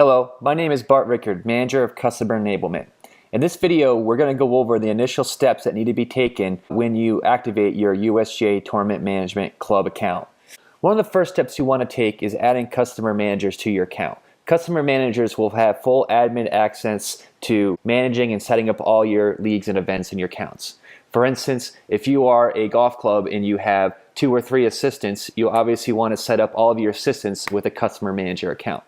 Hello, my name is Bart Rickard, Manager of Customer Enablement. In this video, we're going to go over the initial steps that need to be taken when you activate your USGA Tournament Management Club account. One of the first steps you want to take is adding customer managers to your account. Customer managers will have full admin access to managing and setting up all your leagues and events in your accounts. For instance, if you are a golf club and you have 2 or 3 assistants, you'll obviously want to set up all of your assistants with a customer manager account.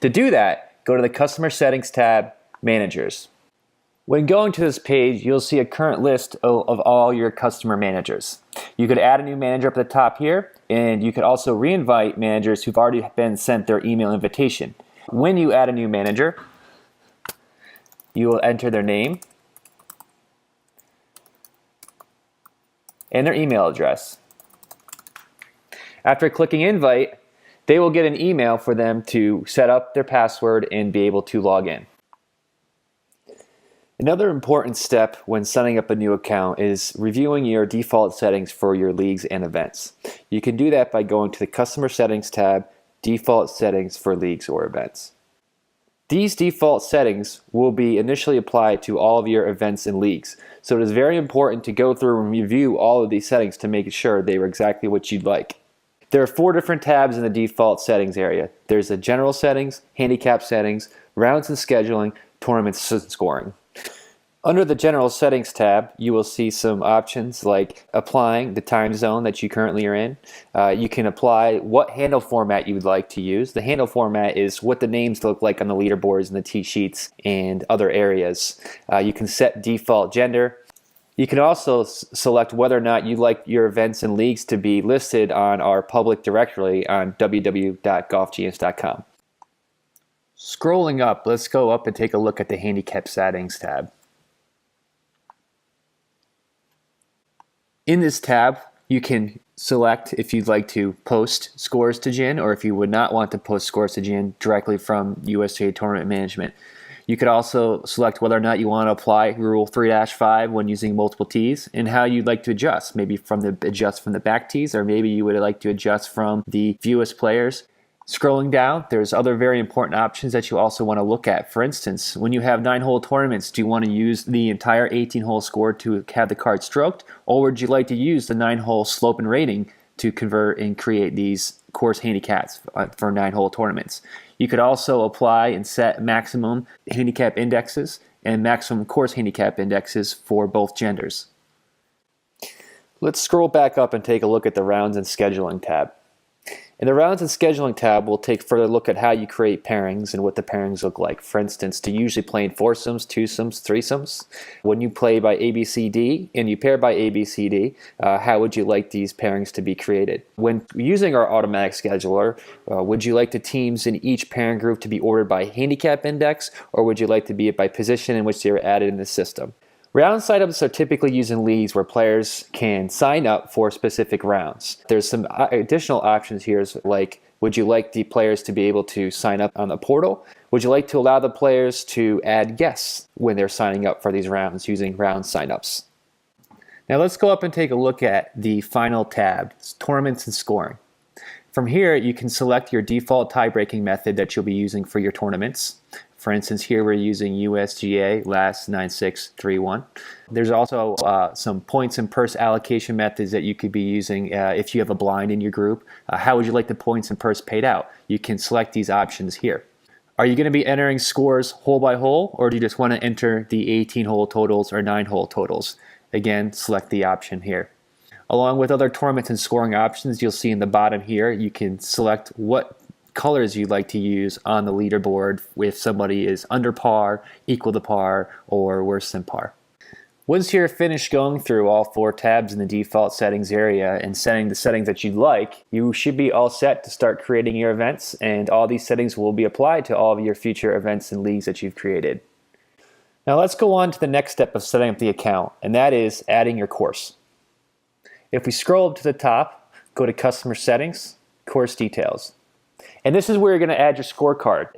To do that, go to the Customer Settings tab, Managers. When going to this page, you'll see a current list of all your customer managers. You could add a new manager up at the top here, and you could also re-invite managers who've already been sent their email invitation. When you add a new manager, you will enter their name and their email address. After clicking invite, they will get an email for them to set up their password and be able to log in. Another important step when setting up a new account is reviewing your default settings for your leagues and events. You can do that by going to the Customer Settings tab, Default Settings for Leagues or Events. These default settings will be initially applied to all of your events and leagues, so it is very important to go through and review all of these settings to make sure they are exactly what you'd like. There are 4 different tabs in the default settings area. There's the General Settings, Handicap Settings, Rounds and Scheduling, Tournaments and Scoring. Under the General Settings tab, you will see some options like applying the time zone that you currently are in. You can apply what handle format you would like to use. The handle format is what the names look like on the leaderboards and the tee sheets and other areas. You can set default gender. You can also select whether or not you'd like your events and leagues to be listed on our public directory on www.golfgenius.com. Scrolling up, let's go up and take a look at the Handicap Settings tab. In this tab, you can select if you'd like to post scores to GIN or if you would not want to post scores to GIN directly from USGA Tournament Management. You could also select whether or not you want to apply Rule 3-5 when using multiple tees and how you'd like to adjust. Maybe adjust from the back tees, or maybe you would like to adjust from the fewest players. Scrolling down, there's other very important options that you also want to look at. For instance, when you have 9-hole tournaments, do you want to use the entire 18-hole score to have the card stroked, or would you like to use the 9-hole slope and rating to convert and create these course handicaps for 9-hole tournaments? You could also apply and set maximum handicap indexes and maximum course handicap indexes for both genders. Let's scroll back up and take a look at the Rounds and Scheduling tab. In the Rounds and Scheduling tab, we'll take a further look at how you create pairings and what the pairings look like. For instance, do you usually play in foursomes, twosomes, threesomes? When you play by ABCD and you pair by ABCD, how would you like these pairings to be created? When using our automatic scheduler, would you like the teams in each pairing group to be ordered by handicap index, or would you like to be it by position in which they are added in the system? Round signups are typically used in leagues where players can sign up for specific rounds. There's some additional options here, like would you like the players to be able to sign up on the portal? Would you like to allow the players to add guests when they're signing up for these rounds using round signups? Now let's go up and take a look at the final tab, Tournaments and Scoring. From here, you can select your default tie-breaking method that you'll be using for your tournaments. For instance, here we're using USGA last 9631. There's also some points and purse allocation methods that you could be using if you have a blind in your group. How would you like the points and purse paid out? You can select these options here. Are you going to be entering scores hole by hole, or do you just want to enter the 18-hole totals or 9-hole totals? Again, select the option here. Along with other tournaments and scoring options, you'll see in the bottom here, you can select what colors you'd like to use on the leaderboard if somebody is under par, equal to par, or worse than par. Once you're finished going through all 4 tabs in the default settings area and setting the settings that you'd like, you should be all set to start creating your events, and all these settings will be applied to all of your future events and leagues that you've created. Now let's go on to the next step of setting up the account, and that is adding your course. If we scroll up to the top, go to Customer Settings, Course Details. And this is where you're going to add your scorecard.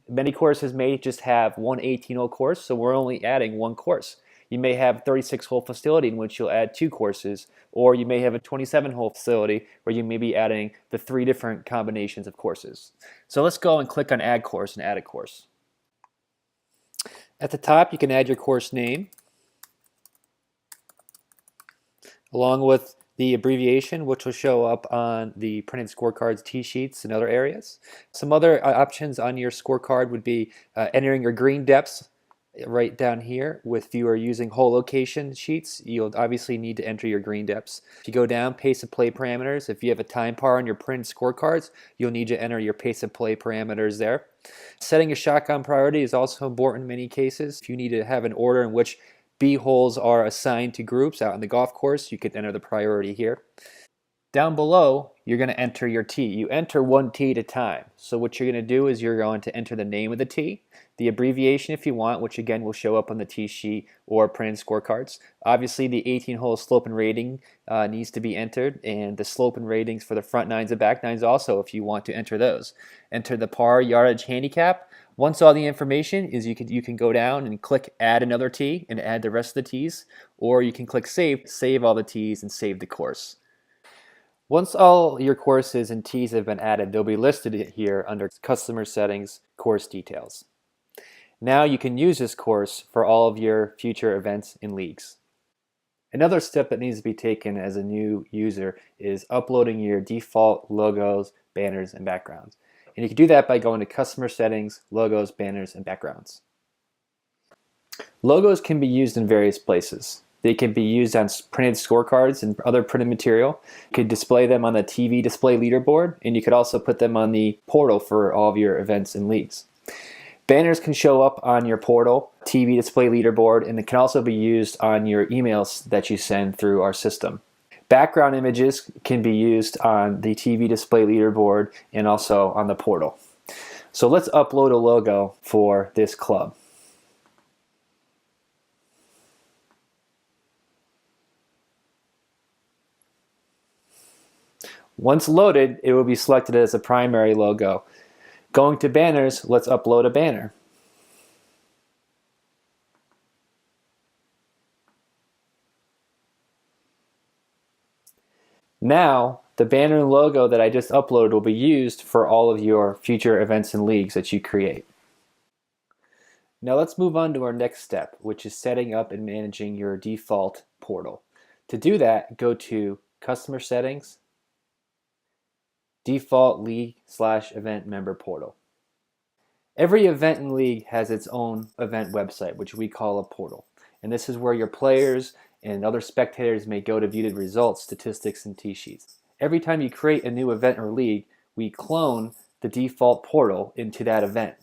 Many courses may just have one 18-hole course, so we're only adding one course. You may have a 36-hole facility in which you'll add 2 courses, or you may have a 27-hole facility where you may be adding the 3 different combinations of courses. So let's go and click on Add Course and add a course. At the top, you can add your course name, along with the abbreviation, which will show up on the printed scorecards, T-sheets, and other areas. Some other options on your scorecard would be entering your green depths right down here. If you are using hole location sheets, you'll obviously need to enter your green depths. If you go down, pace of play parameters, if you have a time par on your printed scorecards, you'll need to enter your pace of play parameters there. Setting a shotgun priority is also important in many cases. If you need to have an order in which B holes are assigned to groups out on the golf course, you can enter the priority here. Down below, you're going to enter your tee. You enter 1 tee at a time. So what you're going to do is you're going to enter the name of the tee, the abbreviation if you want, which again will show up on the tee sheet or printed scorecards. Obviously, the 18-hole slope and rating needs to be entered, and the slope and ratings for the front nines and back nines also, if you want to enter those. Enter the par, yardage, handicap. Once all the information is, you can go down and click Add Another Tee and add the rest of the tees, or you can click Save all the tees, and save the course. Once all your courses and tees have been added, they'll be listed here under Customer Settings, Course Details. Now you can use this course for all of your future events and leagues. Another step that needs to be taken as a new user is uploading your default logos, banners, and backgrounds. And you can do that by going to Customer Settings, Logos, Banners, and Backgrounds. Logos can be used in various places. They can be used on printed scorecards and other printed material. You could display them on the TV display leaderboard, and you could also put them on the portal for all of your events and leagues. Banners can show up on your portal, TV display leaderboard, and it can also be used on your emails that you send through our system. Background images can be used on the TV display leaderboard and also on the portal. So let's upload a logo for this club. Once loaded, it will be selected as a primary logo. Going to banners, let's upload a banner. Now, the banner and logo that I just uploaded will be used for all of your future events and leagues that you create. Now let's move on to our next step, which is setting up and managing your default portal. To do that, go to Customer Settings, Default League/Event Member Portal. Every event and league has its own event website, which we call a portal. And this is where your players and other spectators may go to view the results, statistics, and tee sheets. Every time you create a new event or league, we clone the default portal into that event.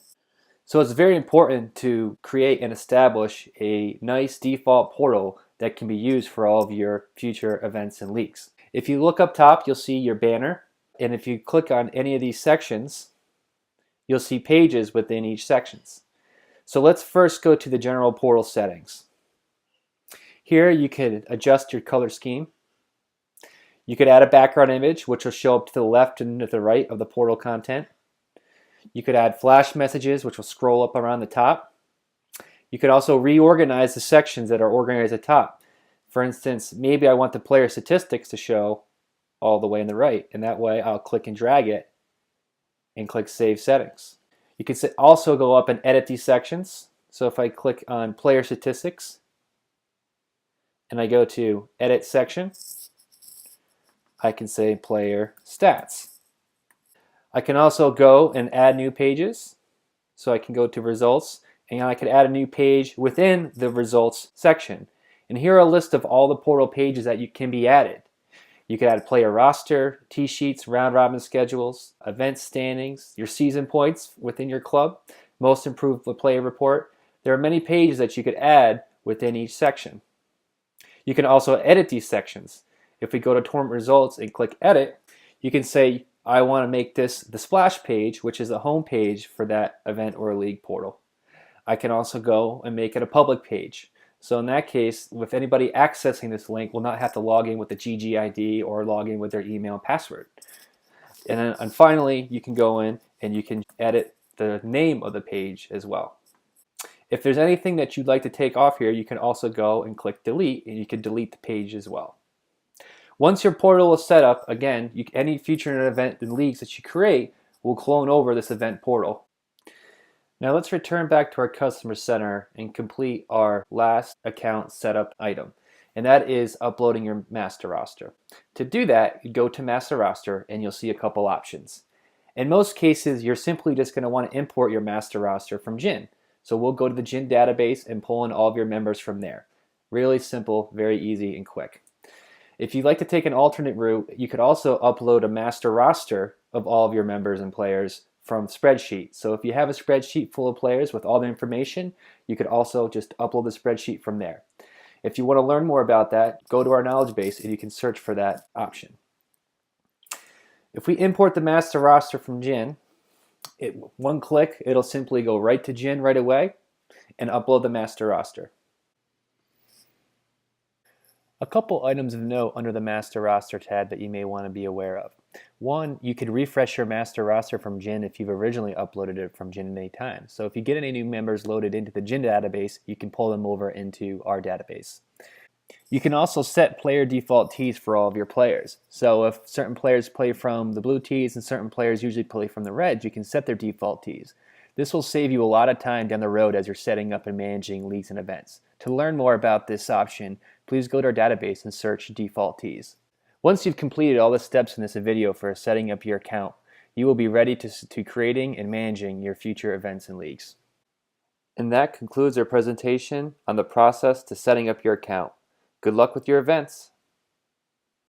So it's very important to create and establish a nice default portal that can be used for all of your future events and leagues. If you look up top, you'll see your banner. And if you click on any of these sections, you'll see pages within each sections. So let's first go to the general portal settings. Here you could adjust your color scheme. You could add a background image, which will show up to the left and to the right of the portal content. You could add flash messages, which will scroll up around the top. You could also reorganize the sections that are organized at the top. For instance, maybe I want the player statistics to show all the way on the right, and that way I'll click and drag it and click Save Settings. You can also go up and edit these sections. So if I click on Player Statistics and I go to Edit Section, I can say Player Stats. I can also go and add new pages. So I can go to Results, and I could add a new page within the Results section. And here are a list of all the portal pages that can be added. You could add a player roster, tee sheets, round robin schedules, event standings, your season points within your club, most improved player report. There are many pages that you could add within each section. You can also edit these sections. If we go to tournament results and click edit, you can say, I want to make this the splash page, which is the home page for that event or league portal. I can also go and make it a public page. So in that case, if anybody accessing this link will not have to log in with the GGID or log in with their email and password. And finally, you can go in and you can edit the name of the page as well. If there's anything that you'd like to take off here, you can also go and click delete, and you can delete the page as well. Once your portal is set up, again, any future event and leagues that you create will clone over this event portal. Now let's return back to our customer center and complete our last account setup item, and that is uploading your master roster. To do that, you go to master roster and you'll see a couple options. In most cases, you're simply just going to want to import your master roster from Jin. So we'll go to the Jin database and pull in all of your members from there. Really simple, very easy and quick. If you'd like to take an alternate route, you could also upload a master roster of all of your members and players from spreadsheet. So if you have a spreadsheet full of players with all the information, you could also just upload the spreadsheet from there. If you want to learn more about that, go to our knowledge base and you can search for that option. If we import the master roster from Jin, one click, it'll simply go right to Jin right away and upload the master roster. A couple items of note under the master roster tab that you may want to be aware of. One, you could refresh your master roster from Jin if you've originally uploaded it from Jin at any time. So if you get any new members loaded into the Jin database, you can pull them over into our database. You can also set player default tees for all of your players. So if certain players play from the blue tees and certain players usually play from the reds, you can set their default tees. This will save you a lot of time down the road as you're setting up and managing leagues and events. To learn more about this option, please go to our database and search default tees. Once you've completed all the steps in this video for setting up your account, you will be ready to creating and managing your future events and leagues. And that concludes our presentation on the process to setting up your account. Good luck with your events.